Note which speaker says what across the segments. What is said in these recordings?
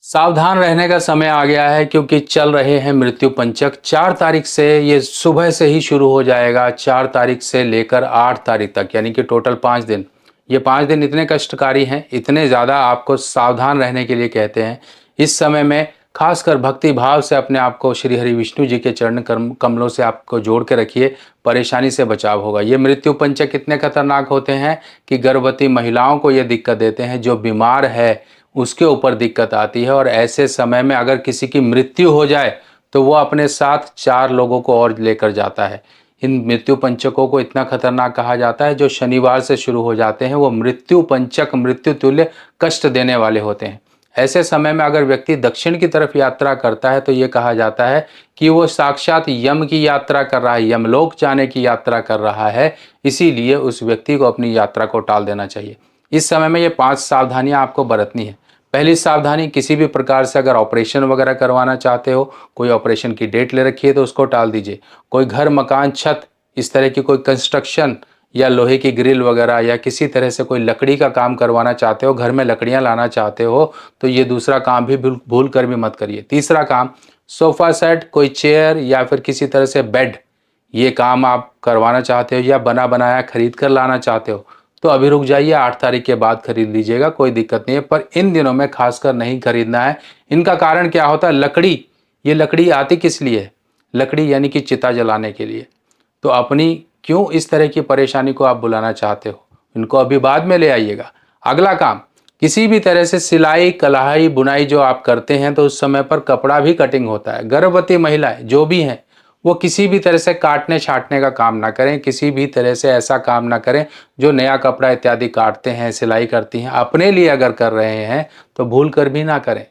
Speaker 1: सावधान रहने का समय आ गया है क्योंकि चल रहे हैं मृत्यु पंचक। 4 तारीख से ये सुबह से ही शुरू हो जाएगा। 4 तारीख से लेकर 8 तारीख तक यानी कि टोटल 5 दिन। ये 5 दिन इतने कष्टकारी हैं, इतने ज़्यादा आपको सावधान रहने के लिए कहते हैं। इस समय में खासकर भक्ति भाव से अपने आप को श्री हरि विष्णु जी के चरण कमलों से आपको जोड़ के रखिए, परेशानी से बचाव होगा। ये मृत्यु पंचक इतने खतरनाक होते हैं कि गर्भवती महिलाओं को ये दिक्कत देते हैं, जो बीमार है उसके ऊपर दिक्कत आती है। और ऐसे समय में अगर किसी की मृत्यु हो जाए तो वो अपने साथ 4 लोगों को और लेकर जाता है। इन मृत्यु पंचकों को इतना खतरनाक कहा जाता है, जो शनिवार से शुरू हो जाते हैं वो मृत्यु पंचक मृत्यु तुल्य कष्ट देने वाले होते हैं। ऐसे समय में अगर व्यक्ति दक्षिण की तरफ यात्रा करता है तो ये कहा जाता है कि वो साक्षात यम की यात्रा कर रहा है, यमलोक जाने की यात्रा कर रहा है। इसीलिए उस व्यक्ति को अपनी यात्रा को टाल देना चाहिए। इस समय में ये 5 सावधानियां आपको बरतनी है। पहली सावधानी, किसी भी प्रकार से अगर ऑपरेशन वगैरह करवाना चाहते हो, कोई ऑपरेशन की डेट ले रखी है तो उसको टाल दीजिए। कोई घर मकान छत इस तरह की कोई कंस्ट्रक्शन या लोहे की ग्रिल वगैरह या किसी तरह से कोई लकड़ी का काम करवाना चाहते हो, घर में लकड़ियां लाना चाहते हो, तो ये दूसरा काम भी भूल कर भी मत करिए। तीसरा काम, सोफ़ा सेट, कोई चेयर या फिर किसी तरह से बेड, ये काम आप करवाना चाहते हो या बना बनाया खरीद कर लाना चाहते हो तो अभी रुक जाइए, 8 तारीख के बाद खरीद लीजिएगा, कोई दिक्कत नहीं है। पर इन दिनों में खासकर नहीं खरीदना है। इनका कारण क्या होता है? लकड़ी। ये लकड़ी आती किस लिए है? लकड़ी यानी कि चिता जलाने के लिए। तो अपनी क्यों इस तरह की परेशानी को आप बुलाना चाहते हो? इनको अभी बाद में ले आइएगा। अगला काम, किसी भी तरह से सिलाई कढ़ाई बुनाई जो आप करते हैं तो उस समय पर कपड़ा भी कटिंग होता है। गर्भवती महिलाएं जो भी हैं वो किसी भी तरह से काटने छाटने का काम ना करें, किसी भी तरह से ऐसा काम ना करें जो नया कपड़ा इत्यादि काटते हैं, सिलाई करती हैं। अपने लिए अगर कर रहे हैं तो भूल कर भी ना करें।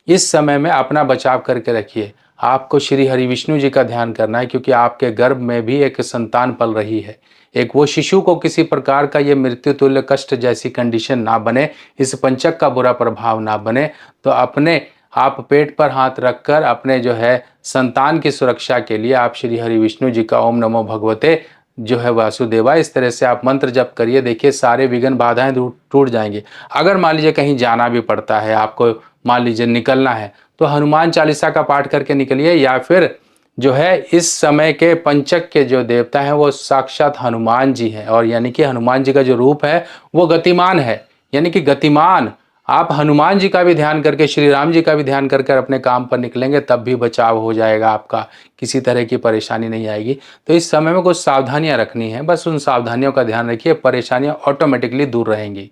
Speaker 1: इस समय में अपना बचाव करके रखिए। आपको श्री हरि विष्णु जी का ध्यान करना है क्योंकि आपके गर्भ में भी एक संतान पल रही है। एक वो शिशु को किसी प्रकार का ये मृत्यु तुल्य कष्ट जैसी कंडीशन ना बने, इस पंचक का बुरा प्रभाव ना बने। तो अपने आप पेट पर हाथ रखकर अपने जो है संतान की सुरक्षा के लिए आप श्री हरि विष्णु जी का ओम नमो भगवते जो है वासुदेवा, इस तरह से आप मंत्र जप करिए। देखिए सारे विघ्न बाधाएं टूट जाएंगे। अगर मान लीजिए कहीं जाना भी पड़ता है आपको, मान लीजिए निकलना है, तो हनुमान चालीसा का पाठ करके निकलिए। या फिर जो है इस समय के पंचक के जो देवता हैं वो साक्षात हनुमान जी हैं। और यानी कि हनुमान जी का जो रूप है वो गतिमान है, यानी कि गतिमान। आप हनुमान जी का भी ध्यान करके, श्री राम जी का भी ध्यान कर अपने काम पर निकलेंगे, तब भी बचाव हो जाएगा आपका, किसी तरह की परेशानी नहीं आएगी। तो इस समय में कुछ सावधानियां रखनी है, बस उन सावधानियों का ध्यान रखिए, परेशानियां ऑटोमेटिकली दूर रहेंगी।